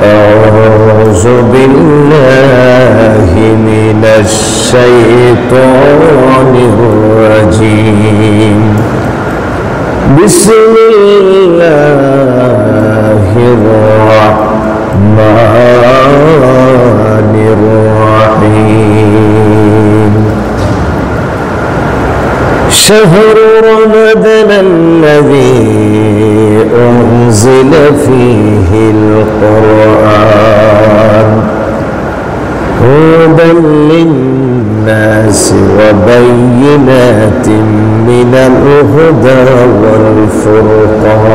أعوذ بالله من الشيطان الرجيم بسم الله الرحمن الرحيم شهر رمضان الذي أنزل فيه القرآن هدى للناس وبينات من الهدى والفرقان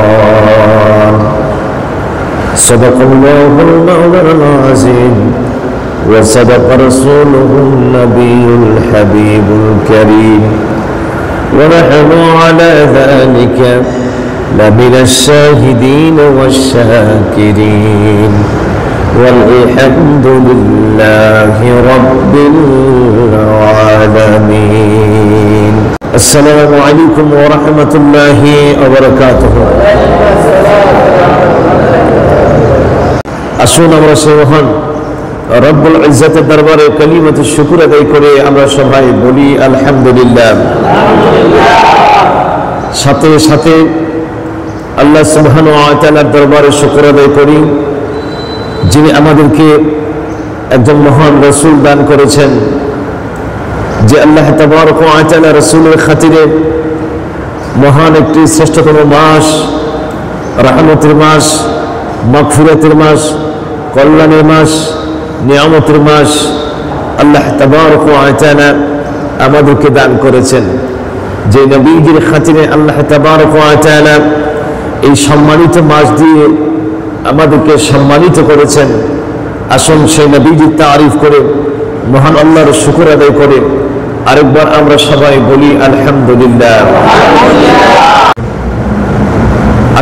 صدق الله المولى العظيم وصدق رسوله النبي الحبيب الكريم ونحن على ذلك لمن الشاهدين والشاكرين والحمد لله رب العالمين السلام عليكم ورحمة الله وبركاته আসুন আমরা সেই মহান রব্বুল ইজ্জতের দরবারে কালিমাতুশ শুকর আদায় করে আমরা সবাই বলি আলহামদুলিল্লাহ। সাথে সাথে আল্লাহ সুবহানাহু ওয়া তাআলার দরবারে শুকর আদায় করি যিনি আমাদেরকে একজন মহান রাসূল দান করেছেন, যে আল্লাহ তাবারক ওয়া তাআলা রাসূলের খাতিরে মহান একটি শ্রেষ্ঠতম মাস, রহমতের মাস, মাগফিরাতের মাস, কল্যাণের মাস, নিয়ামতের মাস আল্লাহ তাবারক ওয়া তাআলা আমাদেরকে দান করেছেন। যে নবীজির খাতিরে আল্লাহ তাবারক ওয়া তাআলা এই সম্মানিত মাস দিয়ে আমাদেরকে সম্মানিত করেছেন। আসুন সেই নবীজির তারিফ করে মহান আল্লাহর শুকর আদায় করে আরেকবার আমরা সবাই বলি আলহামদুলিল্লাহ।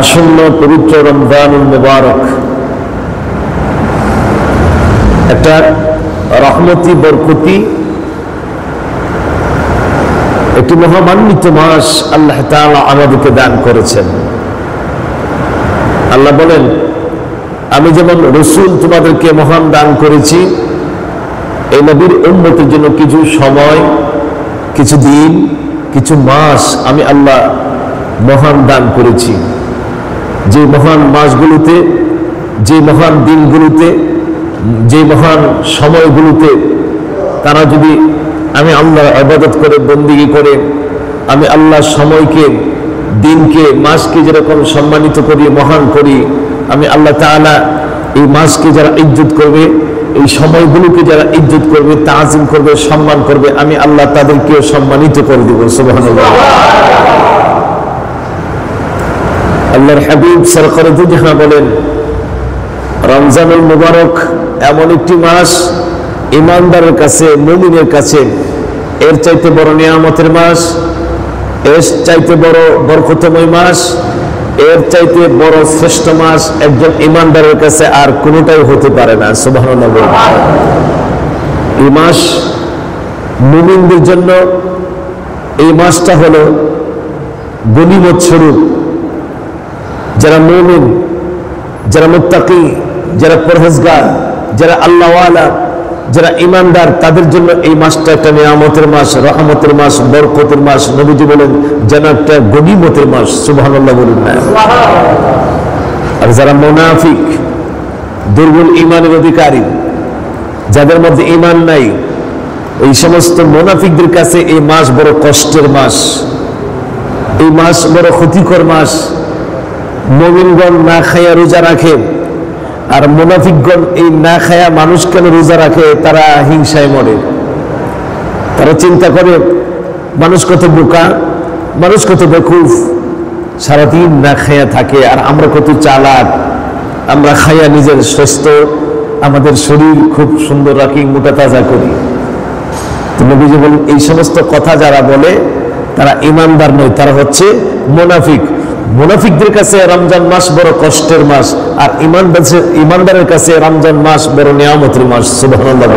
আসন্ন পবিত্র রমজানুল মুবারক একটা রহমতি বরকতি একটি মহামান্বিত মাস আল্লাহ তাআলা আমাদেরকে দান করেছেন। আল্লাহ বলেন, আমি যেমন রসুল তোমাদেরকে মহান দান করেছি, এই নবীর উম্মতের জন্য কিছু সময়, কিছু দিন, কিছু মাস আমি আল্লাহ মহান দান করেছি। যে মহান মাসগুলোতে, যে মহান দিনগুলোতে, যে মহান সময়গুলোতে তারা যদি আমি আল্লাহর ইবাদত করে, বন্দেগী করে, আমি আল্লাহর সময়কে, দিনকে, মাসকে যেরকম সম্মানিত করি, মহান করি, আমি আল্লাহ তাআলা এই মাসকে যারা ইজ্জত করবে, এই সময়গুলোকে যারা ইজ্জত করবে, তাজিম করবে, সম্মান করবে, আমি আল্লাহ তাদেরকেও সম্মানিত করে দেব। সুবহানাল্লাহ। আল্লাহর হাবিব সরকারে দু জাহান বলেন, রমজানুল মুবারক এমন একটি মাস, ইমানদারের কাছে, মুমিনের কাছে এর চাইতে বড় নিয়ামতের মাস, এর চাইতে বড় বরকতময় মাস, এর চাইতে বড় শ্রেষ্ঠ মাস একজন ইমানদারের কাছে আর কোনোটাই হতে পারে না। সুবহানাল্লাহ। এই মাস মুমিনদের জন্য, এই মাসটা হলো গনিমত স্বরূপ। যারা মুমিন, যারা মুত্তাকি, যারা পরহেজগার, যারা আল্লাহওয়ালা, যারা ইমানদার, তাদের জন্য এই মাসটা একটা নিয়ামতের মাস, রহমতের মাস, বরকতের মাস। নবীজি বলেন যেন একটা গনিমতের মাস। সুবহানাল্লাহ বলুন না। আর যারা মুনাফিক, দুর্বল ঈমানের অধিকারী, যাদের মধ্যে ঈমান নাই, এই সমস্ত মুনাফিকদের কাছে এই মাস বড় কষ্টের মাস, এই মাস বড় ক্ষতিকর মাস। মুমিনগণ না খায়া রোজা রাখে, আর মুনাফিকগণ এই না খায়া মানুষ কেন রোজা রাখে, তারা হিংসায় মরে। তারা চিন্তা করে মানুষ কত বোকা, মানুষ কত বেকুফ, সারাদিন না খায়া থাকে, আর আমরা কত চালাক, আমরা খায়া নিজের স্বাস্থ্য, আমাদের শরীর খুব সুন্দর রাখি, মোটা তাজা করি। তো নবীজি বলেন এই সমস্ত কথা যারা বলে তারা ইমানদার নয়, তারা হচ্ছে মুনাফিক। মুনাফিকদের কাছে রমজান মাস বড় কষ্টের মাস, আর ইমানদারের কাছে রমজান মাস বড় নিয়ামতের মাস। সুবহানাল্লাহ।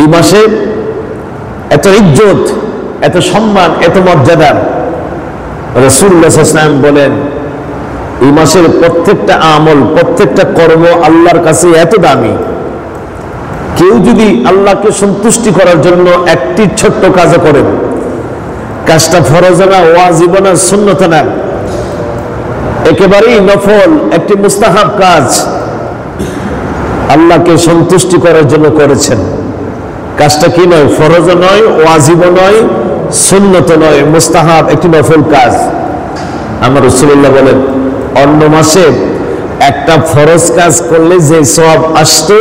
এই মাসে এত ইজ্জত, এত সম্মান, এত মর্যাদা। রাসূলুল্লাহ সাল্লাল্লাহু আলাইহি ওয়াসাল্লাম বলেন এই মাসের প্রত্যেকটা আমল, প্রত্যেকটা কর্ম আল্লাহর কাছে এত দামি। কেউ যদি আল্লাহকে সন্তুষ্টি করার জন্য একটি ছোট্ট কাজ করেন, কাজটা ফরজ না, ওয়াজিব না, সুন্নত না, একেবারেই নফল একটি মুস্তাহাব কাজ, আল্লাহকে সন্তুষ্টি করার জন্য করেছেন, কাজটা কি নয়? ফরজ নয়, ওয়াজিব নয়, সুন্নত নয়, মুস্তাহাব একটি নফল কাজ। আমার রাসূলুল্লাহ বলেন, অন্য মাসে একটা ফরজ কাজ করলে যে সওয়াব আসতো,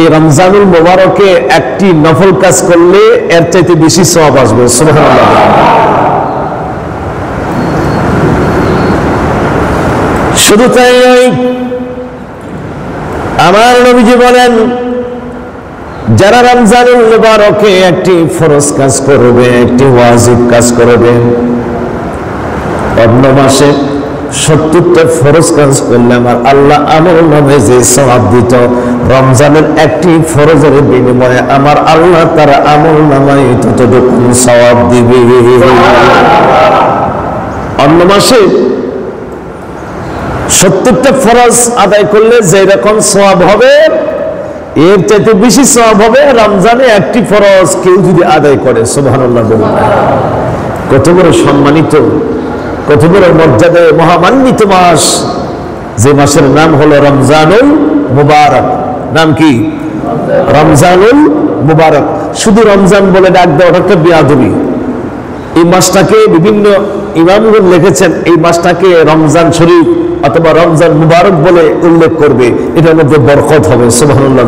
এই রমজানুল মুবারকে একটি নফল কাজ করলে এর চাইতে বেশি সওয়াব আসবে। সুবহানাল্লাহ। শুধু তাই নয়, আমার নবীজি বলেন, যারা রমজানুল মুবারকে একটি ফরজ কাজ করবে, একটি ওয়াজিব কাজ করবে, অন্য মাসে 70টা ফরজ কাজ করলে আমার আল্লাহ আমল নামে যে সওয়াব দিত, রমজানের একটি ফরজের বিনিময়ে আমার আল্লাহ তার আমল নামায় ততটুকু সওয়াব দিবে। অন্য মাসে 70টা ফরজ আদায় করলে যে রকম সওয়াব হবে, এর চাইতে বেশি সওয়াব হবে রমজানে একটি ফরজ কেউ যদি আদায় করে। সুবহানাল্লাহ। কত বড় সম্মানিত, কত বড় মর্যাদায় মহামান্বিত মাস, যে মাসের নাম হলো রমজানুল মুবারক। নাম কি? রমজানুল মুবারক। শুধু রমজান বলে ডাক দেওয়াটা একটা বেয়াদবি। এই মাসটাকে বিভিন্ন ইমামগণ লিখেছেন, এই মাসটাকে রমজান শরীফ অথবা রমজান মুবারক বলে উল্লেখ করবে, এটার মধ্যে বরকত হবে। সুবহানাল্লাহ।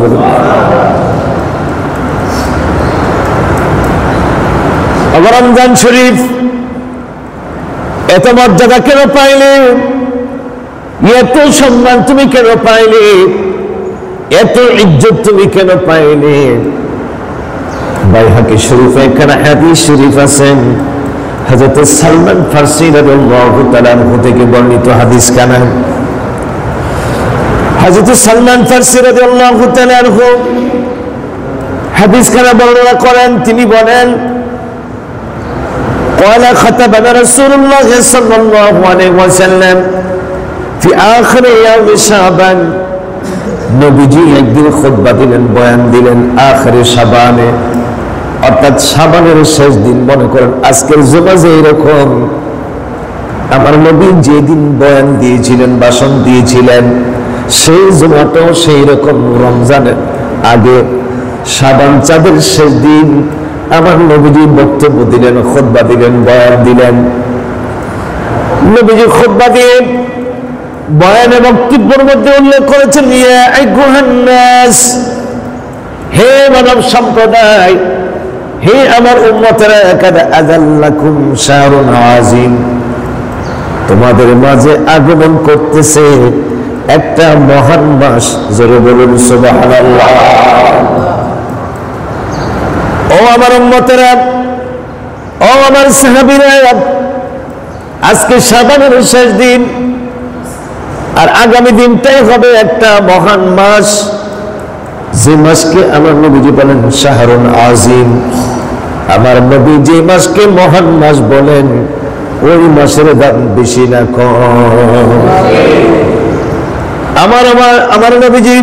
রমজান শরীফ এত মর্যাদা কেন পাইলে? এত সম্মান তুমি কেন পাইলে? এত ইজ্জত তুমি কেন পাইলে? বাইহাকি শরীফে একখানা হাদিস শরীফ আছেন, হযরত সালমান ফারসি রাদিয়াল্লাহু তাআলা আনহু থেকে বর্ণিত হাদিস কানা। হযরত সালমান ফারসি রাদিয়াল্লাহু তাআলা আনহু হাদিস কানা বর্ণনা করেন, তিনি বলেন, قال خطبنا رسول الله صلى الله عليه وسلم في آخر يوم شعبان। নবীজি একদিন খুতবা দিলেন, বয়ান দিলেন আখিরে শাবানে, অর্থাৎ শাবানের শেষ দিন। মনে করেন আজকের জুমা যে এরকম, আমার নবী যেদিন বয়ান দিয়েছিলেন, ভাষণ দিয়েছিলেন, সেই জুমাটাও সেই রকম রমজানের আগে শাবান চাঁদের শেষ দিন আমার নবীজি বক্তব্য দিলেন, খুতবা দিলেন, বয়ান দিলেন। নবীজি খুতবা দিয়ে বয়ানে বক্তব্যের মধ্যে উল্লেখ করেছেন, ইয়া আইয়ুহান নাস, হে মানব সম্প্রদায়, হে আমার উম্মতেরা, কাদ আযাল্লাকুম শাহরুন আযীম, তোমাদের মাঝে আগমন করতেছে একটা মহান মাস। জোরে বলুন সুবহানাল্লাহ। ও আমার উম্মতেরা, ও আমার সাহাবীরা, আজকে শাবানের শেষ দিন, আর আগামী দিনটাই হবে একটা মহান মাস, যে মাসকে আমার নবীজি বলেন শাহরুন আযীম। আমার নবী যে মাসকে মহান মাস বলেন, ওই মাসের দাম বেশি না কম। আমার নবীজি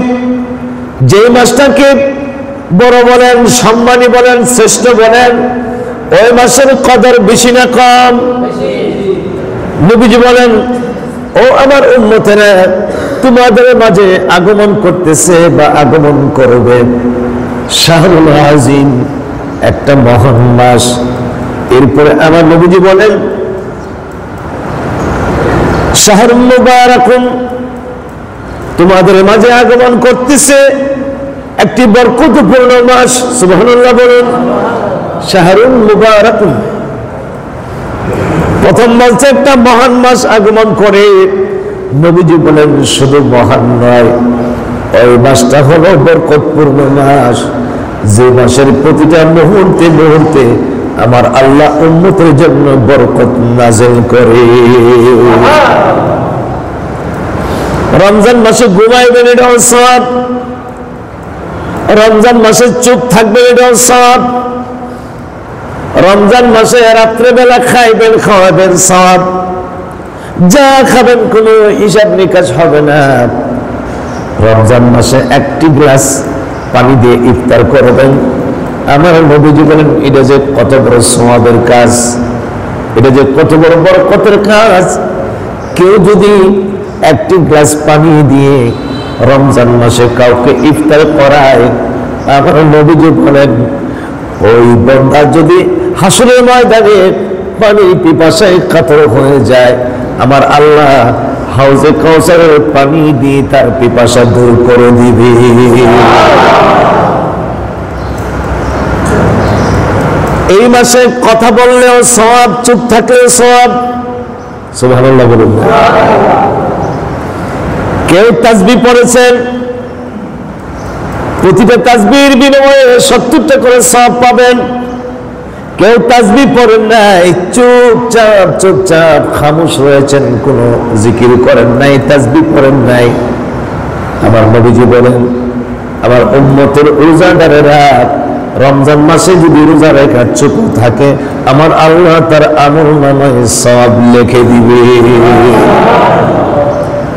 যে মাসটাকে বড় বলেন, সম্মানী বলেন, শ্রেষ্ঠ বলেন, ওই মাসের কদর বেশি না কম? নবীজি বলেন, ও আমার উম্মতেরা, তোমাদের মাঝে আগমন করতেছে বা আগমন করবে শাহরুল আযীম, একটা মহান মাস। এরপরে আমার নবীজি বলেন, শাহরুল মুবারাকুন, তোমাদের মাঝে আগমন করতেছে একটি বরকতপূর্ণ মাস। সুবহানাল্লাহ বলুন। শাহরুল মুবারাকুন, প্রথম বলছে একটা মহান মাস আগমন করে। নবীজি বলেন, শুধু মহান নয়, ওই মাসটা হলো বরকতপূর্ণ মাস, যে মাসের প্রতিটা মুহূর্তে মুহূর্তে আমার আল্লাহ উম্মতের জন্য বরকত নাযিল করে। রমজান মাসে ঘুমাইবেন, এটাও সওয়াব। রমজান মাসে চুপ থাকবেন, এটাও সওয়াব। রমজান মাসে রাত্রে বেলা খাইবেন, খাওয়াবেন, সওয়াব। যা খাবেন কোনো হিসাব নিকাশ হবে না। রমজান মাসে একটি গ্লাস পানি দিয়ে ইফতার করবেন। আমার নবীজি বলেন এটা যে কত বড় সওয়াবের কাজ, এটা যে কত বড় বরকতের কাজ। কেউ যদি একটি গ্লাস পানি দিয়ে রমজান মাসে কাউকে ইফতার করায়, আমার নবীজি বলেন ওই বান্দা যদি হাসরের ময়দানে পানির পিপাসায় কাতর হয়ে যায়, আমার আল্লাহ হাউজে কাউসারের পানি দিয়ে তার পিপাসা দূর করে দিবে। এই মাসে কথা বললেও সওয়াব, চুপ থাকলেও সওয়াব। সুবহানাল্লাহ বলুন। কেউ তাসবিহ পড়েছেন, প্রতিটা তাসবিহর বিনিময়ে 70টা করে সওয়াব পাবেন। কেউ তাসবিহ পড়েন নাই, চুপচাপ খামোশ রয়েছেন, কোনো জিকির করেন নাই, তাসবিহ পড়েন নাই। আমার নবীজি বলেন আমার উম্মতের রোজাদারেরা রমজান মাসে যদি রোজা রেখে চুপ থাকে, আমার আল্লাহ তার আমলনামায় সওয়াব লিখে দিবে।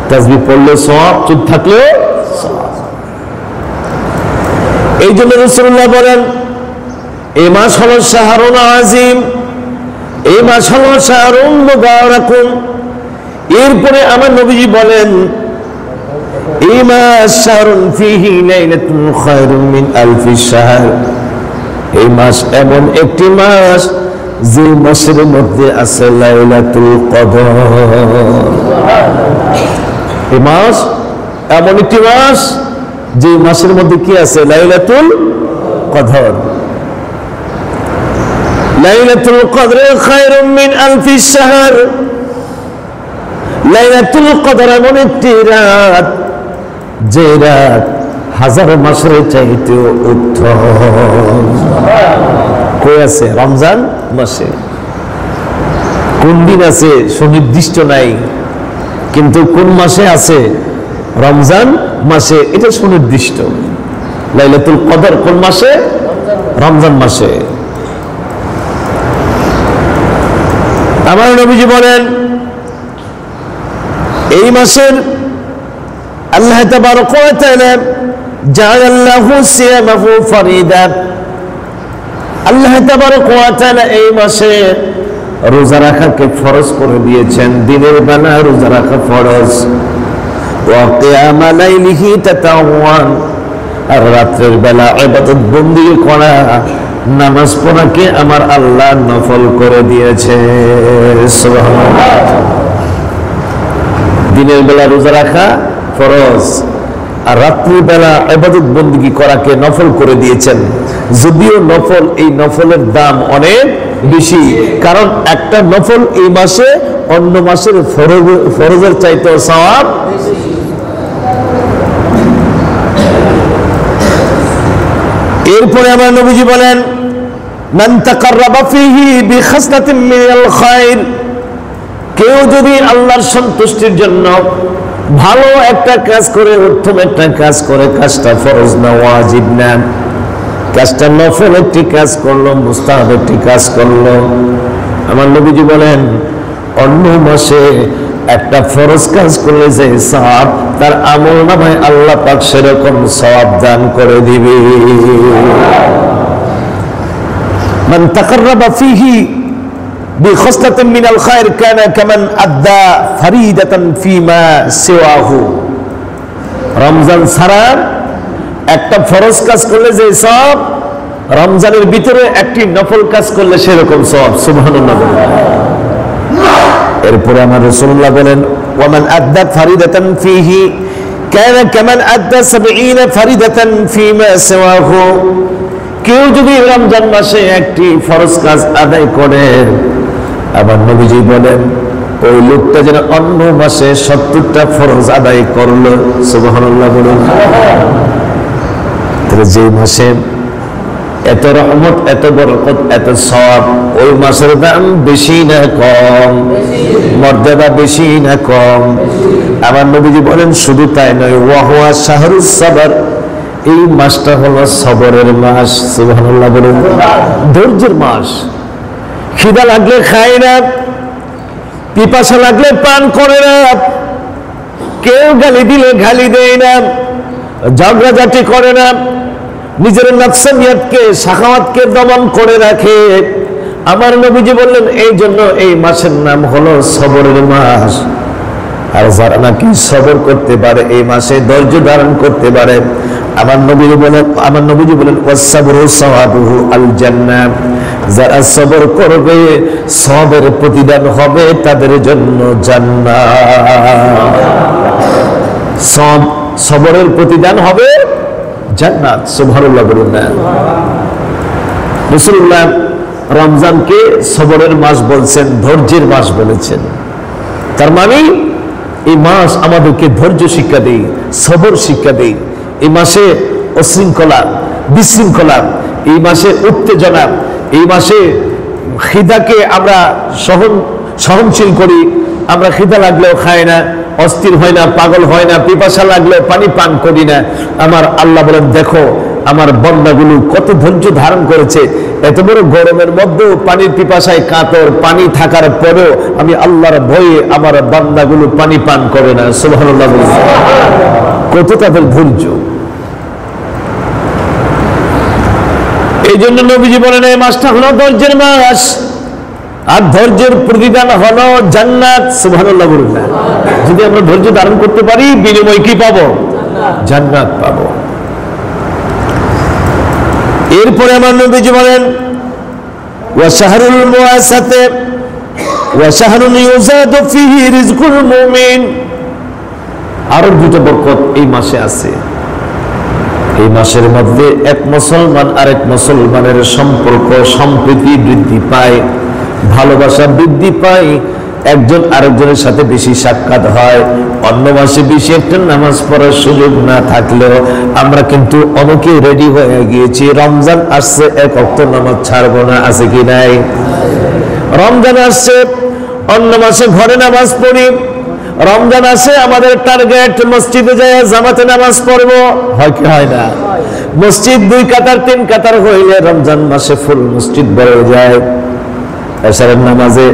তাসবিহ পড়লে সওয়াব, চুপ থাকলে সওয়াব। এই জন্য রাসূলুল্লাহ বলেন এই মাস হলো শাহরুন আযীম, এই মাস হলো শাহরুন মুবারাকুন। এরপরে আমার নবীজি বলেন এই মাস শাহরুন ফীহি লাইলাতুন খায়রুম মিন আলফি শাহর। এই মাস এমন একটি মাস যে মাসের মধ্যে আছে লাইলাতুল কদর। এই মাস এমন একটি মাস যে মাসের মধ্যে কি আছে? লাইলাতুল কদর। লাইলাতুল কদর খায়রুম মিন আলফি শাহর। লাইলাতুল কদর এমন একটি রাত যে রাত হাজার মাসের চাইতে উত্তম। কই আছে? রমজান মাসে। কোন দিন আছে সুনির্দিষ্ট নাই, কিন্তু কোন মাসে আছে? রমজান মাসে, এটা সুনির্দিষ্ট। লাইলাতুল কদর কোন মাসে? রমজান মাসে। আমার নবীজি বলেন এই মাসের আল্লাহ তাবারক ওয়া তাআলা জাআলাহু সিয়ামাহু ফারিদা। আল্লাহ তাবারক ওয়া তাআলা এই মাসে রোজা রাখাকে ফরজ করে দিয়েছেন। দিনের বেলা রোজা রাখা ফরজ। ওয়া কিয়ামা লাইলিহি তাতাওয়ান, আর রাতের বেলা ইবাদত বندگی করা, নামাজ পড়াকে আমার আল্লাহ নফল করে দিয়েছে। সুবহানাল্লাহ। দিনের বেলা রোজা রাখা ফরজ, আর রাত্রি বেলা ইবাদত বندگی করাকে নফল করে দিয়েছেন। যদিও নফল, এই নফলের দাম অনেক বেশি, কারণ একটা নফল এই মাসে অন্য মাসের ফরজের চাইতে সওয়াব বেশি। এরপরে আমার নবীজি বলেন মান তাকাররাবা ফীহি বিখাসলাতিন মিনাল খায়র। কেউ যদি আল্লাহর সন্তুষ্টির জন্য ভালো একটা কাজ করে, উত্তম একটা কাজ করে, কাজটা ফরজ না, ওয়াজিব না, কাজটা নফল একটি কাজ করলো, মুস্তাহাব একটি কাজ করলো, আমার নবীজি বলেন অন্য মাসে একটা ফরজ কাজ করলে যে সওয়াব, তার আমলনামায় আল্লাহ পাক সেরকম সওয়াব দান করে দিবে। মান তাকাররাবা ফীহি বিখাসলাতিন মিনাল খায়র কানা কামান আদ্দা ফারিদাতান ফীমা সিওয়াহু। রমজান ছাড়া একটা ফরজ কাজ করলে যে সওয়াব, রমজানের ভিতরে একটি নফল কাজ করলে সেরকম সওয়াব। সুবহানাল্লাহ। এরপরে আমার রাসূলুল্লাহ বলেন ওয়ামান আদ্দা ফারিদাতান ফীহি কানা কামান আদ্দা 70 ফারিদাতান ফীমা সিওয়াহু। কেউ যদি রমজান মাসে একটি ফরজ কাজ আদায় করে, আবার নবীজি বলেন ওই লোকটা যেন অন্য মাসে 70টা ফরজ আদায় করলো। সুবহানাল্লাহ বলুন। তাহলে যে মাসে এত রহমত, এত বরকত, এত সওয়াব, ওই মাসের দাম বেশি না কম? মর্যাদা বেশি না কম? আমার নবীজি বলেন শুধু তাই নয়, ওয়া হুয়া শাহরুস সাবর। এই মাসটা হলো সবরের মাস। সুবহানাল্লাহ বলুন। ধৈর্যের মাস। খিদা লাগলে খায় না, পিপাসা লাগলে পান করে না, কেউ গালি দিলে গালি দেয় না, ঝগড়াঝাটি করে না, নিজের নফসানিয়াতকে সাখাওয়াতকে দমন করে রাখে। আমার নবীজি বললেন এই জন্য এই মাসের নাম হলো সবরের মাস। আর যারা নাকি সবর করতে পারে, এই মাসে ধৈর্য ধারণ করতে পারে, আমার নবীজি বলেন ওয়াসসাবরু সাওয়াবুহু আল জান্নাহ, যারা সবর করবে সবের প্রতিদান হবে তাদের জন্য জান্নাত। সবরের প্রতিদান হবে জান্নাত। সুবহানাল্লাহ বলুন না। রাসূলুল্লাহ রমজানকে সবরের মাস বলছেন, ধৈর্যের মাস বলেছেন। তার মানে এই মাস আমাদেরকে ধৈর্য শিক্ষা দেয়, সবর শিক্ষা দেয়। এই মাসে অশৃঙ্খলা, বিশৃঙ্খলা, এই মাসে উত্তেজনা, এই মাসে খিদাকে আমরা সহনশীল করি। আমরা খিদা লাগলেও খাই না, অস্থির হয় না, পাগল হয় না, পিপাসা লাগলেও পানি পান করি না। আমার আল্লাহ বলেন দেখো আমার বান্দাগুলো কত ধৈর্য ধারণ করেছে, এত বড় গরমের মধ্যেও পানির পিপাসায় কাতর, পানি থাকার পরেও আমি আল্লাহর ভয়ে আমার বান্দাগুলো পানি পান করে না। সুবহানাল্লাহ, কত তাদের ধৈর্য। এই জন্য নবীজি বলেন এই মাসটা হলো ধৈর্যের মাস, আর ধৈর্যের প্রতিদান হলো জান্নাত। সুবহানাল্লাহ বলুন না। যদি আমরা ধৈর্য ধারণ করতে পারি বিনিময় কি পাবো? জান্নাত পাবো। এরপরে আমার নবীজি বলেন ওয়া শাহরুল মুআসাতে ওয়া শাহরুন ইউজাদু ফীহি রিজকুল মুমিন। আরো দুটো বরকত এই মাসে আছে। এই মাসের মধ্যে এক মুসলমান আরেক মুসলমানের সম্পর্ক, সম্প্রীতি বৃদ্ধি পায়, ভালোবাসা বৃদ্ধি পায়, একজন আরেকজনের সাথে বেশি সাক্ষাৎ হয়। অন্য মাসে বেশি একটা নামাজ পড়ার সুযোগ না থাকলেও আমরা কিন্তু অনেকে রেডি হয়ে গিয়েছি, রমজান আসছে এক ওয়াক্ত নামাজ ছাড়বো না। আছে কি নাই? রমজান আসছে, অন্য মাসে ঘরে নামাজ পড়ি, রমজান আসে আমাদের টার্গেট মসজিদে যায় জামাতে নামাজ পড়বো। হয় কি হয় না? মসজিদ 2 কাতার 3 কাতার হইলে রমজান মাসে ফুল মসজিদ ভরে যায়। এশারের নামাজে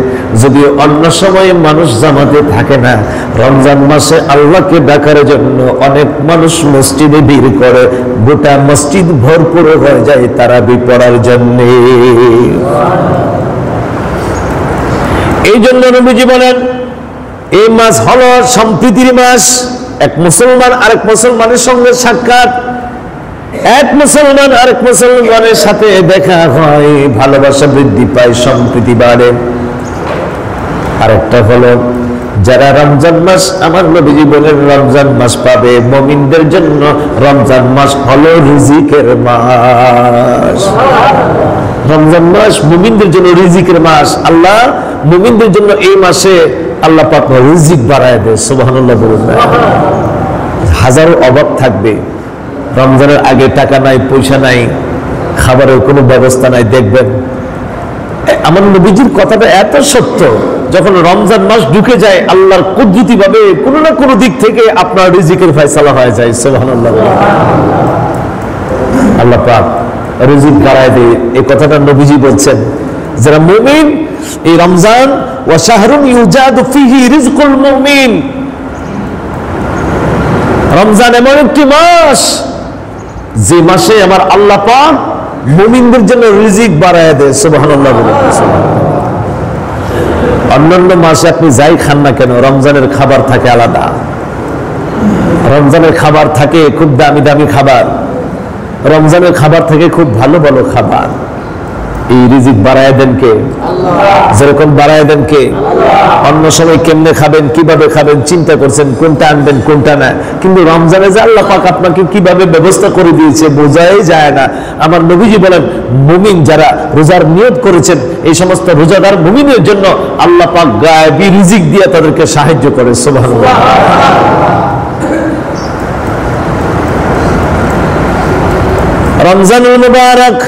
যদিও অন্য সময়ে মানুষ জামাতে থাকে না, রমজান মাসে আল্লাহকে ডাকার জন্য অনেক মানুষ মসজিদে ভিড় করে, গোটা মসজিদ ভরপুর হয়ে যায় তারাবি পড়ার জন্য। এই জন্য নবীজি বলেন এই মাস হলো সম্প্রীতির মাস। এক মুসলমান আরেক মুসলমানের সঙ্গে সাক্ষাৎ, এক মুসলমান আরেক মুসলমানের সাথে দেখা হয়, ভালোবাসা বৃদ্ধি পায়, সম্প্রীতি বাড়ে। আরেকটা হলো যারা রমজান মাস, আমার নবীজি বলেন রমজান মাস পাবে, মুমিনদের জন্য রমজান মাস হলো রিজিকের মাস। রমজান মাস মুমিনদের জন্য রিজিকের মাস। আল্লাহ মুমিনদের জন্য এই মাসে আল্লাহ পাক রিজিক বাড়ায় দেয়। সুবহানাল্লাহ বলুন না। হাজারো অভাব থাকবে, রমজানের আগে টাকা নাই, পয়সা নাই, খাবারের কোনো ব্যবস্থা নাই। দেখবেন আমার নবীজির কথাটা এত সত্য, যখন রমজান মাস ঢুকে যায় আল্লাহর কুদরতি ভাবে কোনো না কোনো দিক থেকে আপনার রিজিকের ফয়সালা হয়ে যায়। সুবহানাল্লাহ। আল্লাহ পাক রিজিক বাড়ায় দেয়, এই কথাটা নবীজি বলছেন। যারা মুমিন, এই রমজান ওয়া শাহরুন ইউজাদু ফীহি রিজকুল মুমিন, রমজান এমন একটি মাস যে মাসে আমার আল্লাহ পাক মুমিনদের জন্য রিজিক বাড়ায় দেয়। সুবহানাল্লাহ। অন্যান্য মাসে আপনি যাই খান না কেন, রমজানের খাবার থাকে আলাদা। রমজানের খাবার থাকে খুব দামি দামি খাবার, রমজানের খাবার থেকে খুব ভালো ভালো খাবার। এই রিজিক বাড়ায় দেন কে? যেরকম বাড়ায় দেন কে? অন্য সময় কেমনে খাবেন, কিভাবে খাবেন চিন্তা করছেন, কোনটা আনবেন কোনটা না, কিন্তু রমজানে যে আল্লাহ পাক আপনাকে কিভাবে ব্যবস্থা করে দিয়েছে বোঝাই যায় না। আমার নবীজি বলেন মুমিন যারা রোজার নিয়ত করেছেন, এই সমস্ত রোজাদার মুমিনের জন্য আল্লাহ পাক গায়েবী রিজিক দিয়ে তাদেরকে সাহায্য করে। সুবহানাল্লাহ। রমজানুল মুবারক,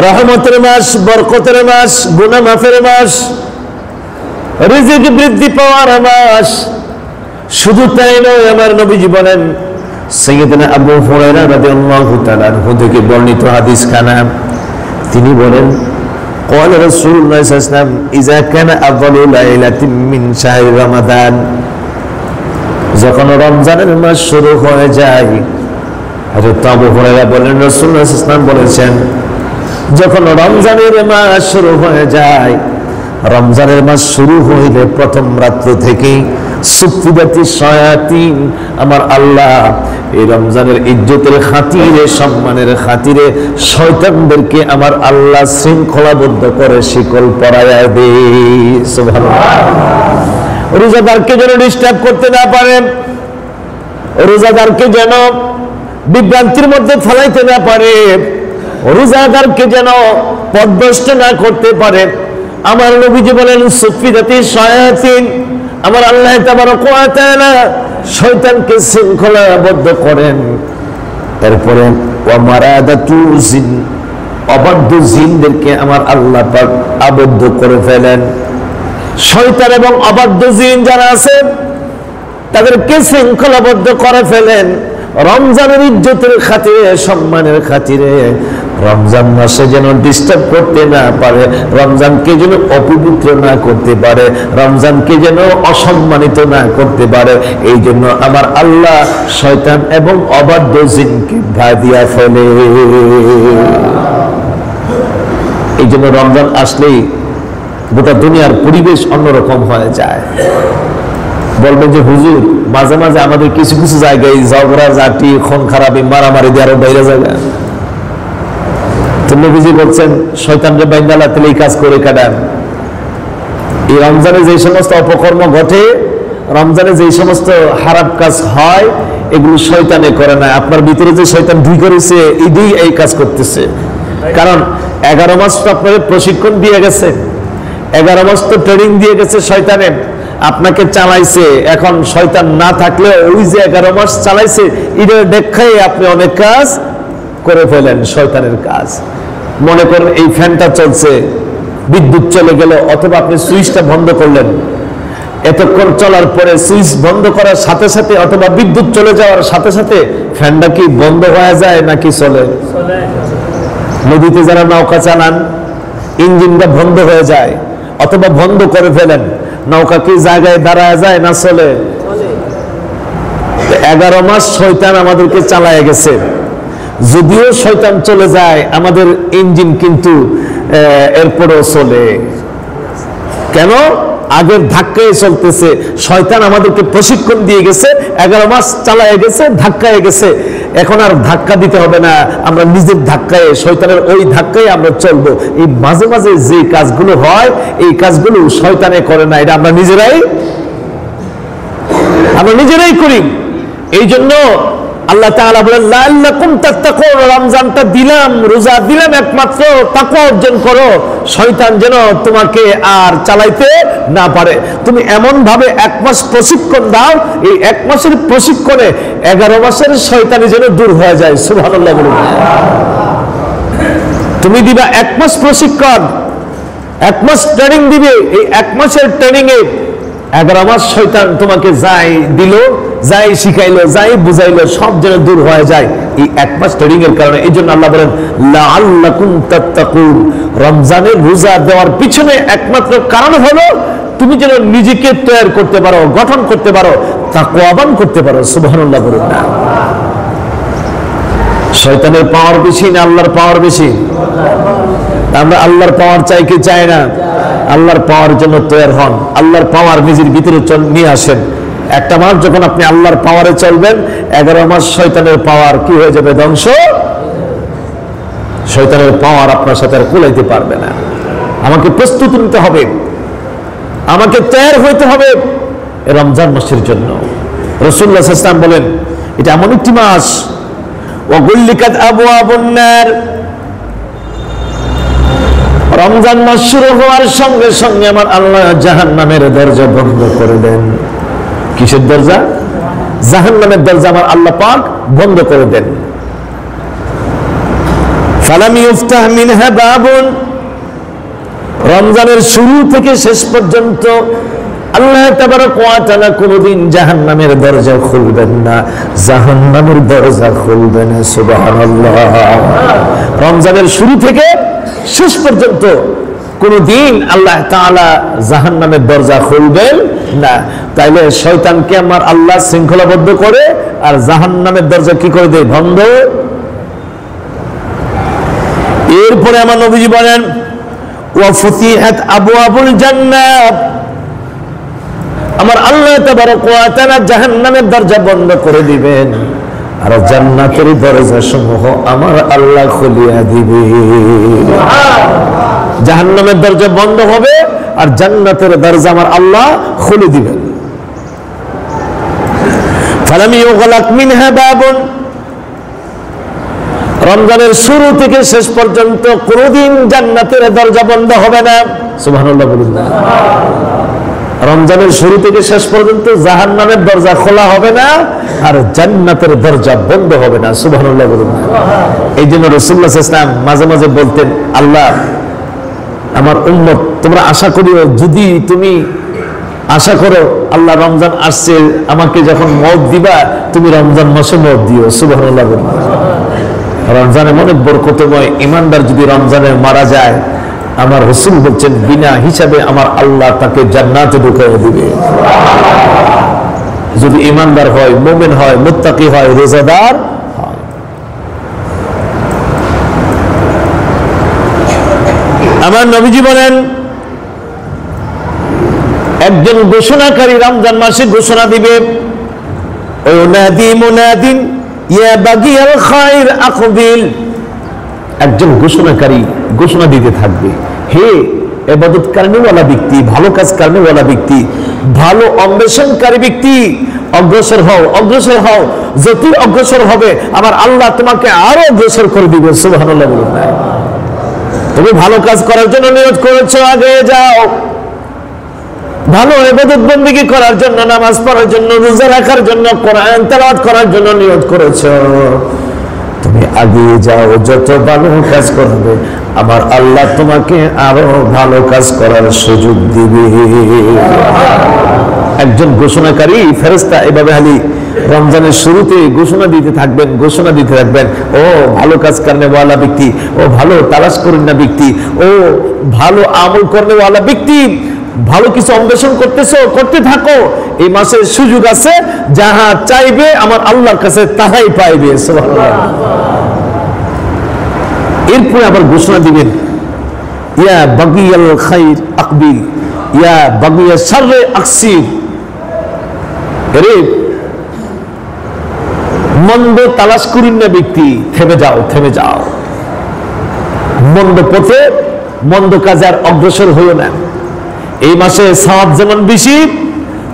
রহমতের মাস, বরকতের মাস, গুনাহ মাফের মাস, রিজিক বৃদ্ধি পাওয়ার মাস। শুধু তাই নয়, আমার নবীজি বলেন, সাইয়্যিদনা আবু হুরায়রা রাদিয়াল্লাহু তাআলা আনহু থেকে বর্ণিত হাদিস খানা, তিনি বলেন قال رسول الله صلى الله عليه وسلم إذا كان أول ليلة من شهر رمضان যখন রমজানের মাস শুরু হয়ে যায়, হযরত আবু হুরায়রা বলেন রাসূলুল্লাহ সাল্লাল্লাহু আলাইহি ওয়াসাল্লাম বলেছেন যখন রমজানের মাস শুরু হয়ে যায়, রমজানের মাস শুরু হইলে প্রথম রাত্র থেকেই সুফিদাতি শায়াতিন, আমার আল্লাহ এই রমজানের ইজ্জতের খাতিরে, সম্মানের খাতিরে শয়তানদেরকে আমার আল্লাহ শৃঙ্খলাবদ্ধ করে শিকল পরায়া দেয়। সুবহানাল্লাহ। রোজাদারকে যেন ডিস্টার্ব করতে না পারে, রোজাদারকে যেন বিভ্রান্তির মধ্যে ফেলাইতে না পারে, রোজাদারকে যেন পথভ্রষ্ট না করতে পারে। আমার নবীজি বলেন সুফিদাতি শায়াতিন, আমার আল্লাহ তাবারক ওয়া তাআলা শয়তানকে শৃঙ্খলাবদ্ধ করেন। তারপরে ওয়া মারাদাতু জিন, অবাধ্য জিনদেরকে আমার আল্লাহ পাক আবদ্ধ করে ফেলেন। শয়তান এবং অবাধ্য জিন যারা আছে তাদেরকে শৃঙ্খলাবদ্ধ করে ফেলেন রমজানের ইজ্জতের খাতিরে, সম্মানের খাতিরে। রমজান মাসে যেন ডিস্টার্ব করতে না পারে, রমজানকে যেন অপবিত্র না করতে পারে, রমজানকে যেন অসম্মানিত না করতে পারে। এই জন্য আমার আল্লাহ শয়তান এবং অবাধ্য জিনকে ভয় দিয়া ফেলে। এই জন্য রমজান আসলেই গোটা দুনিয়ার পরিবেশ অন্যরকম হয়ে যায়। বলবেন যে হুজুর মাঝে মাঝে আমাদের কিছু কিছু জায়গায় ঝগড়া ঝাঁটি, খুন খারাপি, মারামারি দিয়ে আরো বাইরে জায়গা। তো নবীজি বলছেন শয়তানকে বাইন্দালা তেলে এই কাজ করে কাটান। এই রমজানে যে সমস্ত অপকর্ম ঘটে, রমজানে যে সমস্ত খারাপ কাজ হয়, এগুলো শয়তানে করে না। আপনার ভিতরে যে শয়তান ঢুকে করেছে এটাই এই কাজ করতেছে। কারণ 11 মাস তো আপনাদের প্রশিক্ষণ দিয়ে গেছে, 11 মাস তো ট্রেনিং দিয়ে গেছে শয়তানে, আপনাকে চালাইছে। এখন শয়তান না থাকলে ওই যে 11 মাস চালাইছে এটা দেখাই আপনি অনেক কাজ করে ফেলেন, শয়তানের কাজ। মনে করেন এই ফ্যানটা চলছে, বিদ্যুৎ চলে গেল, অথবা আপনি সুইচটা বন্ধ করলেন, এতক্ষণ চলার পরে সুইচ বন্ধ করার সাথে সাথে অথবা বিদ্যুৎ চলে যাওয়ার সাথে সাথে ফ্যানটা কি বন্ধ হয়ে যায় নাকি চলে? নদীতে যারা নৌকা চালান ইঞ্জিনটা বন্ধ হয়ে যায় অথবা বন্ধ করে ফেলেন, নৌকা কি জায়গায় দাঁড়ায় যায় না চলে? 11 মাস শয়তান আমাদেরকে চালায় গেছে। যদিও শয়তান চলে যায়, আমাদের ইঞ্জিন কিন্তু এরপরও চলে। কেন? আগের ধাক্কায় চলতেছে। শয়তান আমাদেরকে প্রশিক্ষণ দিয়ে গেছে, 11 মাস চালায় গেছে, ধাক্কায় গেছে। এখন আর ধাক্কা দিতে হবে না, আমরা নিজের ধাক্কায়, শয়তানের ওই ধাক্কায় আমরা চলবো। এই মাঝে মাঝে যে কাজগুলো হয় এই কাজগুলো শয়তানে করে না, এটা আমরা নিজেরাই করি। এই জন্য আল্লাহ তাআলা বলেন লাআল্লাকুম তাত্তাকুন, রমজানটা দিলাম, রোজা দিলাম একমাত্র তাকওয়া অর্জন করো, শয়তান যেন তোমাকে আর চালাইতে না পারে। তুমি এমন ভাবে 1 মাস প্রশিক্ষণ দাও, এই 1 মাসের প্রশিক্ষণে 11 মাসের শয়তানি যেন দূর হয়ে যায়। সুবহানাল্লাহ বলুন। তুমি দিবা 1 মাস প্রশিক্ষণ, 1 মাস ট্রেনিং দিবে, এই 1 মাসের ট্রেনিং এ 11 মাস শয়তান তোমাকে যাই দিল, যাই শিখাইলো, যাই বুঝাইলো, সব যেন দূর হয়ে যায় এই 1 মাস ট্রেনিং এর কারণে। এই জন্য আল্লাহ বলেন লাআল্লাকুম তাত্তাকুন, রমজানের রোজা দেওয়ার পিছনে একমাত্র কারণ হলো তুমি যেন নিজেকে তৈরি করতে পারো, গঠন করতে পারো, তাকওয়াবান করতে পারো। সুবহানাল্লাহ বলুন না। শয়তানের পাওয়ার বেশি না আল্লাহর পাওয়ার বেশি? আমরা আল্লাহর পাওয়ার চাই কি চাই না? আল্লাহর পাওয়ার জন্য তৈরি হন, আল্লাহর পাওয়ার নিজের ভিতরে নিয়ে আসেন। একটা মাস যখন আপনি আল্লাহর পাওয়ারে চলবেন, 11 মাস শয়তানের পাওয়ার কি হয়ে যাবে? ধ্বংস। শয়তানের পাওয়ার আপনার সাথে আর কুলাইতে পারবে না। আমাকে প্রস্তুতি নিতে হবে, আমাকে তৈরি হইতে হবে রমজান মাসের জন্য। রাসূলুল্লাহ সাল্লাল্লাহু আলাইহি ওয়াসাল্লাম বলেন এটা এমন একটি মাস, ওয়াগুল্লিকাত আবওয়াবুন নার, রমজান মাস শুরু হওয়ার সঙ্গে সঙ্গে আমার আল্লাহ জাহান্নামের দরজা বন্ধ করে দেন। কিসের দরজা? জাহান্নামের দরজা আমার আল্লাহ পাক বন্ধ করে দেন। ফালাম ইফতাহ মিনহা বাবুন, রমজানের শুরু থেকে শেষ পর্যন্ত আল্লাহ তাবারক ওয়া তাআলা কোনদিন জাহান্নামের দরজা খুলবেন না, জাহান্নামের দরজা খুলবেন। সুবহানাল্লাহ। রমজানের শুরু থেকে শেষ পর্যন্ত কোনদিন আল্লাহ তাআলা জাহান্নামের দরজা খুলবেন না। তাইলে শয়তানকে আমার আল্লাহ শৃঙ্খলাবদ্ধ করে আর জাহান্নামের দরজা কি করে দেয়? বন্ধ। এরপরে আমার নবীজি বলেন ওয়া ফুতিহাত আবওয়াবুল জান্নাত, আমার আল্লাহ তাবারক ওয়া তাআলা জাহান্নামের দরজা বন্ধ করে দিবেন আর জান্নাতের দরজা সমূহ আমার আল্লাহ খুলিয়া দিবে। জাহান্নামের দরজা বন্ধ হবে আর জান্নাতের দরজা আমার আল্লাহ খুলে দিবেন। ফালাম ইউগলাক মিনহা বাবুন, রমজানের শুরু থেকে শেষ পর্যন্ত কোনদিন জান্নাতের দরজা বন্ধ হবে না। সুবহানাল্লাহ বলুন না। রমজানের শুরু থেকে শেষ পর্যন্ত জাহান্নামের দরজা খোলা হবে না আর জান্নাতের দরজা বন্ধ হবে না। সুবহানাল্লাহ বলুন না। এই জন্য রাসূলুল্লাহ সাল্লাল্লাহু আলাইহি ওয়াসাল্লাম মাঝে মাঝে বলতেন, আল্লাহ আমার উম্মত তোমরা আশা করিও, যদি তুমি আশা করো আল্লাহ রমজান আসছে, আমাকে যখন মওত দিবা তুমি রমজান মাসে মওত দিও। সুবহানাল্লাহ বলুন। রমজানে অনেক বরকতময়, ইমানদার যদি রমজানে মারা যায়, আমার রাসূল বলছেন বিনা হিসাবে আমার আল্লাহ তাকে জান্নাতে ঢুকিয়ে দিবে। যদি ইমানদার হয়, মুমিন হয়, মুত্তাকি হয়, রোজাদার হয়। আমার নবীজি বলেন একজন ঘোষণাকারী রমজান মাসে ঘোষণা দিবে, ওয়ানাদি মুনাদিন ইয়া বাগিয়াল খায়র আকবিল, একজন ঘোষণাকারী ঘোষণা দিতে থাকবে, হে ইবাদতকারীওয়ালা ব্যক্তি, ভালো কাজ কারণেওয়ালা ব্যক্তি, ভালো অন্বেষণকারী ব্যক্তি, অগ্রসর হও, অগ্রসর হও। যতই অগ্রসর হবে আমার আল্লাহ তোমাকে আরো অগ্রসর করে দিবে। সুবহানাল্লাহ বলুন। তুমি ভালো কাজ করার জন্য নিয়ত করেছো, আগে যাও। ভালো ইবাদত বندگی করার জন্য, নামাজ পড়ার জন্য, রোজা রাখার জন্য, কোরআন তেলাওয়াত করার জন্য নিয়ত করেছো, তুমি আগে যাও। যত ভালো কাজ করবে আমার আল্লাহ তোমাকে আরো ভালো কাজ করার সুযোগ দিবে। একজন ঘোষণাকারী ফেরেশতা এভাবে খালি রমজানের শুরুতে ঘোষণা দিতে থাকবেন, ঘোষণা দিতে থাকবেন, ও ভালো কাজ করনেওয়ালা ব্যক্তি, ও ভালো তালাশ করেন না ব্যক্তি, ও ভালো আমল করনেওয়ালা ব্যক্তি, ভালো কিছু অন্বেষণ করতেছো, করতে থাকো। এই মাসের সুযোগ আছে, যাহা চাইবে আমার আল্লাহর কাছে তাহাই পাইবে। সুবহানাল্লাহ। এরপরে আবার ঘোষণা দিবেন, ইয়া বাগিয়াল খায়র আকবিল ইয়া বাগিয়া শাররে আকসির, আরে মন্দ তালাশ করেন না ব্যক্তি, থেমে যাও, থেমে যাও। মন্দ পথে, মন্দ কাজে আর অগ্রসর হইও না। এই মাসে সওয়াব যেমন বেশি,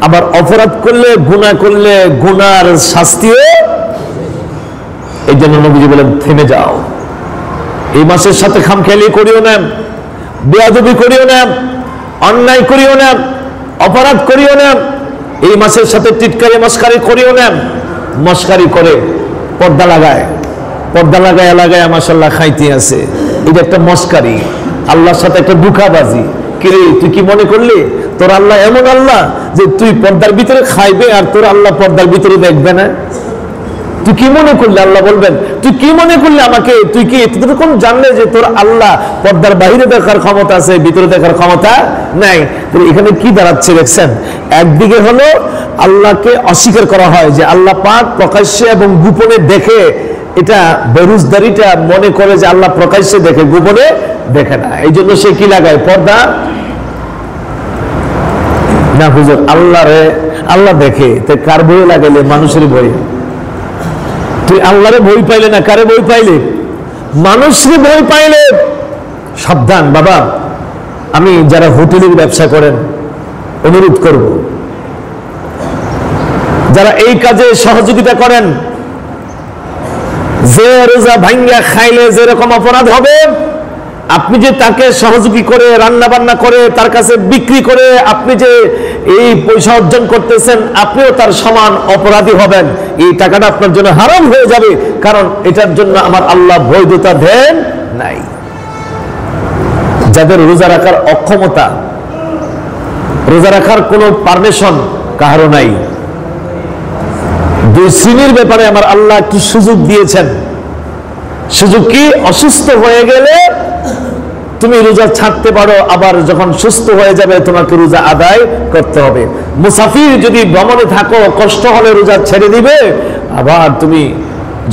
আবার অপরাধ করলে, গুনাহ করলে গুনার শাস্তিও। এই জন্য নবীজি বলেন থেমে যাও। এই মাসের সাথে খামখেয়ালি করিও না, বেয়াদবি করিও না, অন্যায় করিও না, অপরাধ করিও না। এই মাসের সাথে টিটকারি মস্কারি করিও না। মস্কারি করে পর্দা লাগায়, পর্দা লাগায় লাগায় মাশাআল্লাহ খাইতে আছে, এটা একটা মস্কারি, আল্লাহর সাথে একটা ধোঁকাবাজি। কিরে তুই কি মনে করলি তোর আল্লাহ এমন আল্লাহ যে তুই পর্দার ভিতরে খাইবে আর তোর আল্লাহ পর্দার ভিতরে দেখবে না? তুই কি মনে করলি? আল্লাহ বলবেন তুই কি মনে করলি আমাকে? তুই কি এতটুকু জানলে যে তোর আল্লাহ পর্দার বাইরে দেখার ক্ষমতা আছে, ভিতরে দেখার ক্ষমতা নাই? এখানে কি দাঁড়াচ্ছে দেখছেন? একদিকে হলো আল্লাহকে অস্বীকার করা হয় যে আল্লাহ পাক প্রকাশ্যে এবং গোপনে দেখে, এটা বেরুজদারিটা মনে করে যে আল্লাহ প্রকাশ্যে দেখে, গোপনে দেখে না। এই জন্য সে কি লাগায়? পর্দা। না হুজুর আল্লাহ দেখে, তাই কার বই লাগাইলে? মানুষের বই। তুই আল্লাহরে ভয় পাইলে না কারে ভয় পাইলে? মানুষের ভয় পাইলে। সাবধান বাবা। আমি যারা হোটেলের ব্যবসা করেন অনুরোধ করব, যারা এই কাজে সহযোগিতা করেন, যে রোজা ভাঙ্গা খাইলে যেরকম অপরাধ হবে, আপনি যে তাকে সহযোগী করে রান্না বান্না করে তার কাছে বিক্রি করে আপনি যে এই পয়সা অর্জন করতেছেন, আপনিও তার সমান অপরাধী হবেন। এই টাকাটা আপনার জন্য হারাম হয়ে যাবে, কারণ এটার জন্য আমার আল্লাহ বৈধতা দেন নাই। যাদের রোজা রাখার অক্ষমতা, রোজা রাখার কোনো পারমিশন কারো নাই, দুই শ্রেণীর ব্যাপারে আমার আল্লাহ কি সুযোগ দিয়েছেন। সুযোগ কি? অসুস্থ হয়ে গেলে তুমি রোজা ছাড়তে পারো, আবার যখন সুস্থ হয়ে যাবে তোমাকে রোজা আদায় করতে হবে। মুসাফির যদি ভ্রমণে থাকো, কষ্ট হলে রোজা ছেড়ে দিবে, আবার তুমি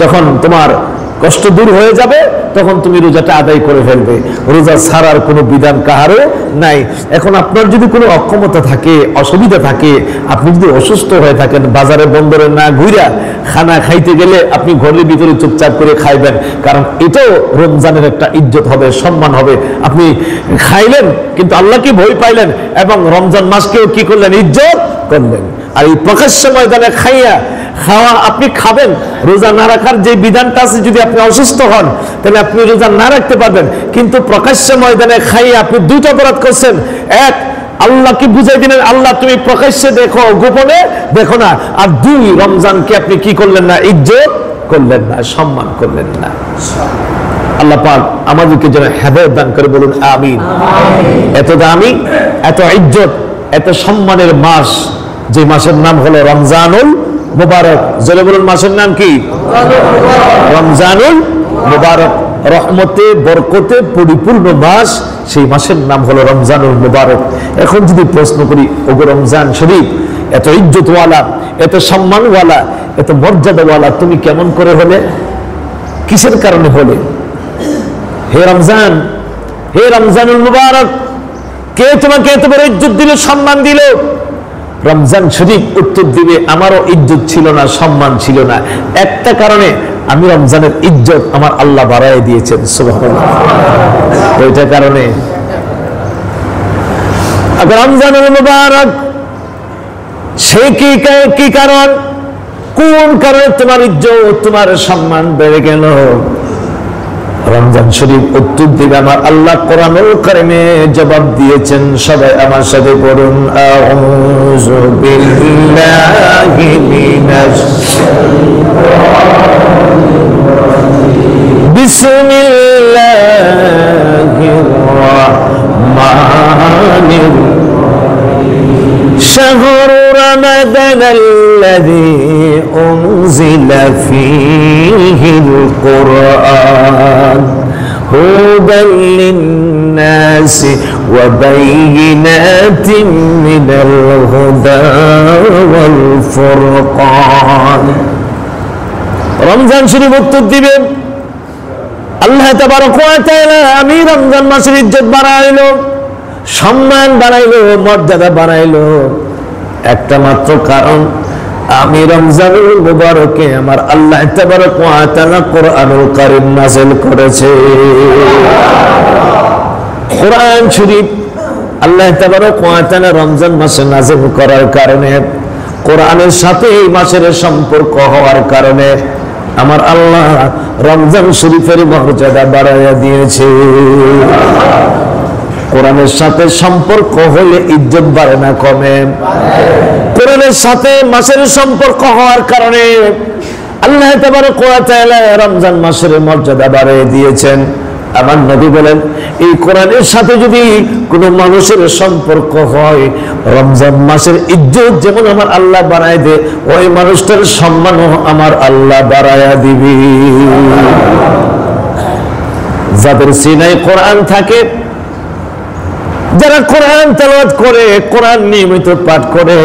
যখন তোমার কষ্ট দূর হয়ে যাবে তখন তুমি রোজাটা আদায় করে ফেলবে। রোজা ছাড়ার কোনো বিধান কাহারও নাই। এখন আপনার যদি কোনো অক্ষমতা থাকে, অসুবিধা থাকে, আপনি যদি অসুস্থ হয়ে থাকেন, বাজারে বন্দরে না ঘুরা খানা খাইতে গেলে আপনি ঘরের ভিতরে চুপচাপ করে খাইবেন, কারণ এটাও রমজানের একটা ইজ্জত হবে, সম্মান হবে। আপনি খাইলেন কিন্তু আল্লাহকে ভয় পাইলেন এবং রমজান মাসকেও কি করলেন, ইজ্জত করলেন। আর এই প্রকাশ্য ময়দানে খাওয়া আপনি খাবেন, রোজা না রাখার যে বিধানটা আছে, যদি আপনি অসুস্থ হন তাহলে আপনি রোজা না রাখতে পারবেন, কিন্তু প্রকাশ্য ময়দানে খাইয়ে আপনি দুইটা অপরাধ করছেন। এক, আল্লাহকে বুঝাই দিলেন আল্লাহ তুমি প্রকাশ্যে দেখো, গোপনে দেখো না। আর দুই, রমজানকে আপনি কি করলেন না, ইজ্জত করলেন না, সম্মান করলেন না। আল্লাহ পাক আমাদেরকে যেন হেদায়েত দান করে, বলুন আমিন। এত দামি, এত ইজ্জত, এত সম্মানের মাস, যে মাসের নাম হলো রমজানুল মুবারক। জোরে বলুন, মাসের নাম কি? রমজানুল মুবারক। রহমতে বরকতে পরিপূর্ণ মাস, সেই মাসের নাম হলো রমজানুল মুবারক। এখন যদি প্রশ্ন করি, ওগো রমজান শরীফ এত ইজ্জতওয়ালা, এত সম্মানওয়ালা, এত মর্যাদাওয়ালা, তুমি কেমন করে হলে? কিসের কারণে হলে? হে রমজান, হে রমজানুল মুবারক, কে তোমাকে এত বড় ইজ্জত দিল, সম্মান দিল? রমজান শরীফ উত্তর দিবে, আমারও ইজ্জত ছিল না, সম্মান ছিল না, একটা কারণে, আমি রমজানের ইজ্জত আমার আল্লাহ বাড়ায় দিয়েছেন। সুবহানাল্লাহ। ওইটা কারণে রমজানুল মুবারক, সে কি কারণ, কোন কারণে তোমার ইজ্জত, তোমার সম্মান বেড়ে গেল? রমজান শরীফ উত্তর দিবে আমার আল্লাহ কোরআনুল কারীমে জবাব দিয়েছেন। সবাই আমার সাথে পড়ুন, আউযু বিল্লাহি মিনাশ বিসমিল্লাহির রাহমানির শাহরু রমাদানাল্লাযী উনজিলা ফীহিল কুরআন হুদাল লিন্নাসি ওয়া বাইয়িনাতিন মিনাল হুদা ওয়াল ফুরকান। রমজান শরীফ উত্তর দিবেন, আল্লাহ তাবারক ওয়া তাআলা আমি রমজান মাসের ইজ্জত বাড়াইলো, সম্মান বাড়াইলো, মর্যাদা বাড়াইলো, একটা মাত্র কারণ, আমি রমজানুল মুবারকে আমার আল্লাহ তাবারক ওয়া তাআলা কোরআনুল কারীম নাযিল করেছে। কোরআন শরীফ আল্লাহ তাবারক ওয়া তাআলা রমজান মাসে নাযিল করার কারণে, কোরআনের সাথে এই মাসের সম্পর্ক হওয়ার কারণে আমার আল্লাহ রমজান শরীফের মর্যাদা বাড়াইয়া দিয়েছে। কোরআনের সাথে সম্পর্ক হলে ইজ্জত বাড়ে না, কমে? কোরআনের সাথে মাসের সম্পর্ক হওয়ার কারণে আল্লাহ তাবারক ওয়া তাআলা রমজান মাসের মর্যাদা বাড়িয়ে দিয়েছেন। আমার নবী বলেন, এই কোরআনের সাথে যদি কোনো মানুষের সম্পর্ক হয়, রমজান মাসের ইজ্জত যেমন আমার আল্লাহ বাড়ায় দেয়, ওই মানুষটার সম্মানও আমার আল্লাহ বাড়ায়া দিবে। যাদের সিনায় কোরআন থাকে, যারা কোরআন তেলাওয়াত করে, কোরআন নিয়মিত পাঠ করে,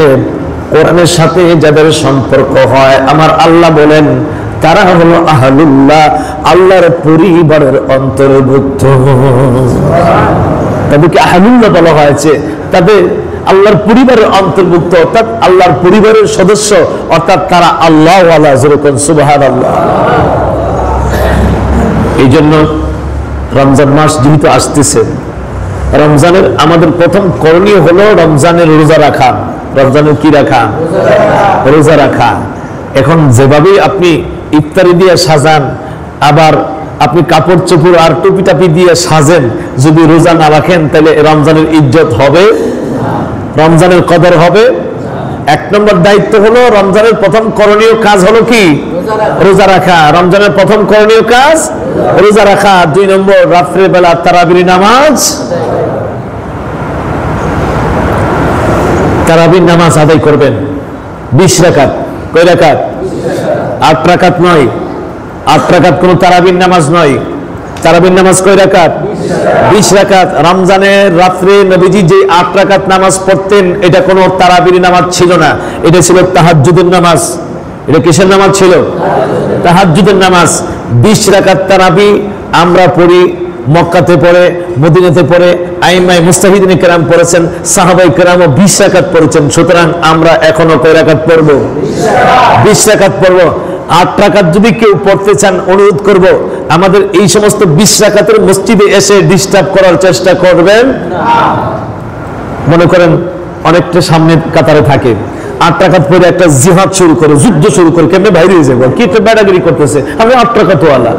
কোরআনের সাথে যাদের সম্পর্ক হয়, আমার আল্লাহ বলেন তারা হলো আহলুল্লাহ, আল্লাহর পরিবারের অন্তর্ভুক্ত। তাদেরকে আহলুল্লাহ বলা হয়েছে, তাদের আল্লাহর পরিবারের অন্তর্ভুক্ত, অর্থাৎ আল্লাহর পরিবারের সদস্য, অর্থাৎ তারা আল্লাহ ওয়ালা। যেরকম সুবহানাল্লাহ। এই জন্য রমজান মাস যেহেতু আসতেছে, রমজানের আমাদের প্রথম করণীয় হলো রমজানের রোজা রাখা। রমজানের কি রাখা? রোজা রাখা। এখন যেভাবে আপনি ইফতারি দিয়ে সাজান, আবার আপনি কাপড় চোপড় আর টুপি টাপি দিয়ে সাজেন, যদি রোজা না রাখেন তাহলে রমজানের ইজ্জত হবে, রমজানের কদর হবে। এক নম্বর দায়িত্ব হলো, রমজানের প্রথম করণীয় কাজ হলো কি? রোজা রাখা। রমজানের প্রথম করণীয় কাজ রোজা রাখা। 2 নম্বর, রাত্রে বেলা তারাবির নামাজ, তারাবির নামাজ আদায় করবেন 20 রাকাত। কয় রাকাত? 8 রাকাত নয়, 8 রাকাত কোন তারাবির নামাজ নয়। তারাবির নামাজ কয় রাকাত? 20 রাকাত। রমজানের রাত্রে নবীজি যে 8 রাকাত নামাজ পড়তেন, এটা কোনো তারাবির নামাজ ছিল না, এটা ছিল তাহাজ্জুদের নামাজ। এটা কিসের নামাজ ছিল? তাহাজ্জুদের নামাজ। 20 রাকাত তারাবি আমরা পড়ি, মক্কাতে পড়ে, মদিনাতে পড়ে, আইমায়ে মুস্তাহিদিন কেরাম পড়েছেন, সাহাবায়ে কেরামও 20 রাকাত পড়েছেন। সুতরাং আমরা এখনো কয় রাকাত পড়ব? 20 রাকাত পড়ব। 8 রাকাত যদি কেউ পড়তে চান, অনুরোধ করব আমাদের এই সমস্ত 20 রাকাতের মসজিদে এসে ডিস্টার্ব করার চেষ্টা করবেন না। মনে করেন অনেকটা সামনে কাতারে থাকে, 8 রাকাত পরে একটা জিহাদ শুরু করে, যুদ্ধ শুরু করে, কেমনে বাইরে হয়ে যাবো, কি একটা ব্যাটাগিরি করতেছে, আমি 8 রাকাত ওয়ালা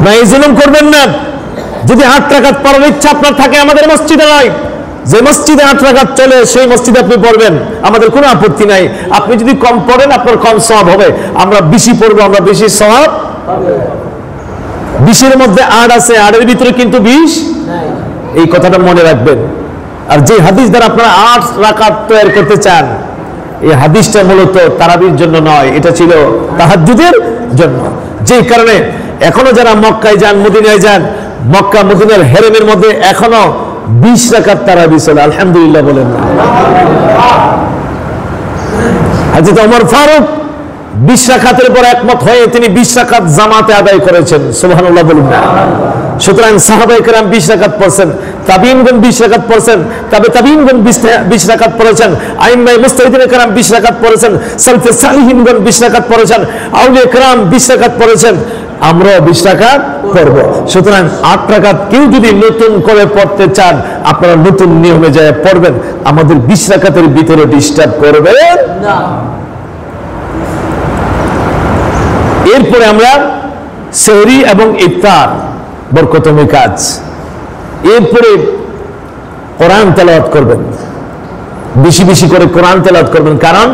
না, এই জুলুম করবেন না। যদি 8 রাকাত পড়ার ইচ্ছা আপনার থাকে, আমাদের মসজিদে নয়, যে মসজিদে 8 রাকাত চলে সেই মসজিদে আপনি পড়বেন, আমাদের কোনো আপত্তি নাই। আপনি যদি কম পড়েন, আপনার কম সওয়াব হবে, আমরা বেশি পড়বো, আমরা বেশি সওয়াব। 20-এর মধ্যে 8 আছে, 8-এর ভিতরে কিন্তু 20 নাই, এই কথাটা মনে রাখবেন। আর যে হাদিস দ্বারা আপনারা 8 রাকাত তৈরি করতে চান, এই হাদিসটা মূলত তারাবির জন্য নয়, এটা ছিল তাহাজ্জুদের জন্য। যে কারণে এখনো যারা মক্কায় যান, মদিনায় যান, মক্কা মদিনার হেরেমের মধ্যে এখনো 20 রাকাত তারাবি চলে, আলহামদুলিল্লাহ বলেন না। হযরত ওমর ফারুক 20 রাকাতের পর একমত হয়ে তিনি 20 রাকাত জামাতে আদায় করেছেন, সুবহানাল্লাহ বলুন না। সুতরাং সাহাবায়ে কেরাম 20 রাকাত পড়ছেন, তাবিঈনগণ 20 রাকাত পড়ছেন, তাবিঈনগণ 20 রাকাত পড়েছেন, আইম্মায়ে মুস্তাহিদিন কেরাম 20 রাকাত পড়েছেন, সালফে সালিহিনগণ 20 রাকাত পড়েছেন, আউলিয়া কেরাম 20 রাকাত পড়েছেন, আমরাও 20 রাকাত পড়ব। সুতরাং 8 রাকাত কেউ যদি নতুন করে পড়তে চান, আপনারা নতুন নিয়মে যায় পড়বেন, আমাদের 20 রাকাতের ভিতরে ডিস্টার্ব করবেন না। এরপরে আমরা সেহরি এবং ইফতার, বরকতময় কাজ। এরপরে কোরআন তেলাওয়াত করবেন, বেশি বেশি করে কোরআন তেলাওয়াত করবেন, কারণ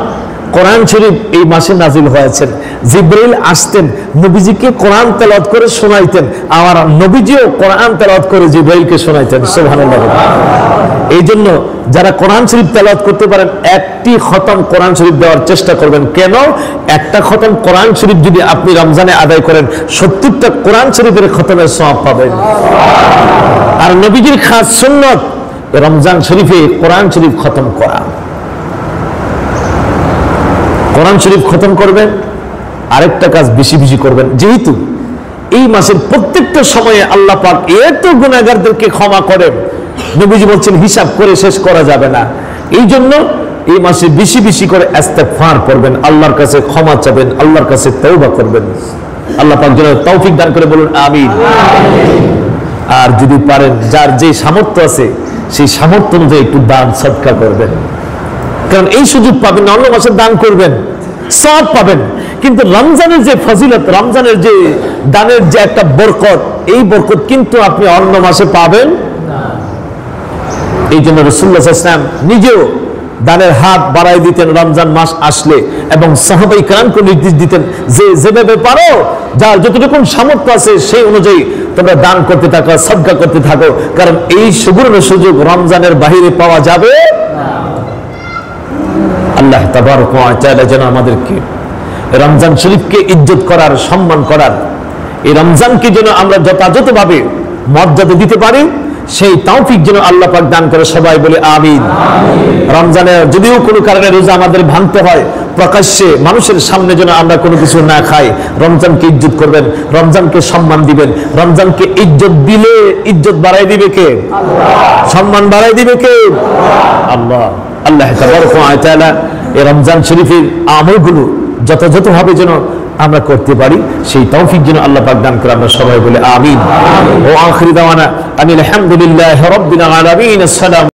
কোরআন শরীফ এই মাসে নাজিল হয়েছে। জিবরাইল আসতেন, নবীজিকে কোরআন তেলাওয়াত করে শোনাইতেন, আর নবীজিও কোরআন তেলাওয়াত করে জিবরাইলকে শোনাইতেন, সুবহানাল্লাহ। এই জন্য যারা কোরআন শরীফ তেলাওয়াত করতে পারেন, একটি খতম কোরআন শরীফ দেওয়ার চেষ্টা করবেন। কেন? একটা খতম কোরআন শরীফ যদি আপনি রমজানে আদায় করেন, 70টা কোরআন শরীফের খতমের সওয়াব পাবেন। আর নবীজির খাস সুন্নত রমজান শরীফে কোরআন শরীফ খতম করা। কোরআন শরীফ খতম করবেন, আরেকটা কাজ বেশি বেশি করবেন। যেহেতু এই মাসের প্রত্যেকটা সময়ে আল্লাহ পাক এত গুনাহগারদেরকে ক্ষমা করেন, নবীজি বলছেন হিসাব করে শেষ করা যাবে না। এই জন্য এই মাসে বেশি বেশি করে ইস্তেগফার করবেন, আল্লাহর কাছে ক্ষমা চাবেন, আল্লাহর কাছে তওবা করবেন। আল্লাহ পাক যেন তৌফিক দান করে, বলুন আমিন। আর যদি পারেন, যার যে সামর্থ্য আছে সেই সামর্থ্য অনুযায়ী একটু দান সদকা করবেন, কারণ এই সুযোগ পাবেন না, অন্য মাসে দান করবেন, সওয়াব পাবেন। কিন্তু রমজানের যে ফজিলত, রমজানের যে দানের যে একটা বরকত, এই বরকত কিন্তু আপনি অন্য মাসে পাবেন না। এই জন্য রাসূলুল্লাহ সাল্লাল্লাহু আলাইহি ওয়াসাল্লাম নিজেও দানের হাত বাড়াই দিতেন রমজান মাস আসলে, এবং সাহাবায়ে কেরামকে নির্দেশ দিতেন যে যেভাবে পারো, যার যতটুকু সামর্থ্য আছে সেই অনুযায়ী তোমরা দান করতে থাকো, সদকা করতে থাকো, কারণ এই সুবর্ণ সুযোগ রমজানের বাহিরে পাওয়া যাবে না। আল্লাহ তাবারক ওয়া তাআলা যেন আমাদেরকে রমজান শরীফকে ইজ্জত করার, সম্মান করার, এই রমজানকে যেন আমরা যথাযথভাবে মর্যাদা দিতে পারি, সেই তৌফিক যেন আল্লাহ পাক দান করে। সবাই বলে আমিন। রমজানে যদিও কোনো কারণে রোজা আমাদের ভাঙতে হয়, প্রকাশ্যে মানুষের সামনে যেন আমরা কোনো কিছু না খাই। রমজানকে ইজ্জত করবেন, রমজানকে সম্মান দিবেন। রমজানকে ইজ্জত দিলে ইজ্জত বাড়াই দিবে কে? আল্লাহ। সম্মান বাড়াই দিবে কে? আল্লাহ। আল্লাহ তাবারক ওয়া তাআলা এই রমজান শরীফের আমলগুলো যথাযথভাবে যেন আমরা করতে পারি, সেই তৌফিক যেন আল্লাহ পাক দান করে। আমরা সবাই বলে আমিন। ও আখির দাওয়ানা আনিল হামদুলিল্লাহি রাব্বিল আলামিন। আসসালামু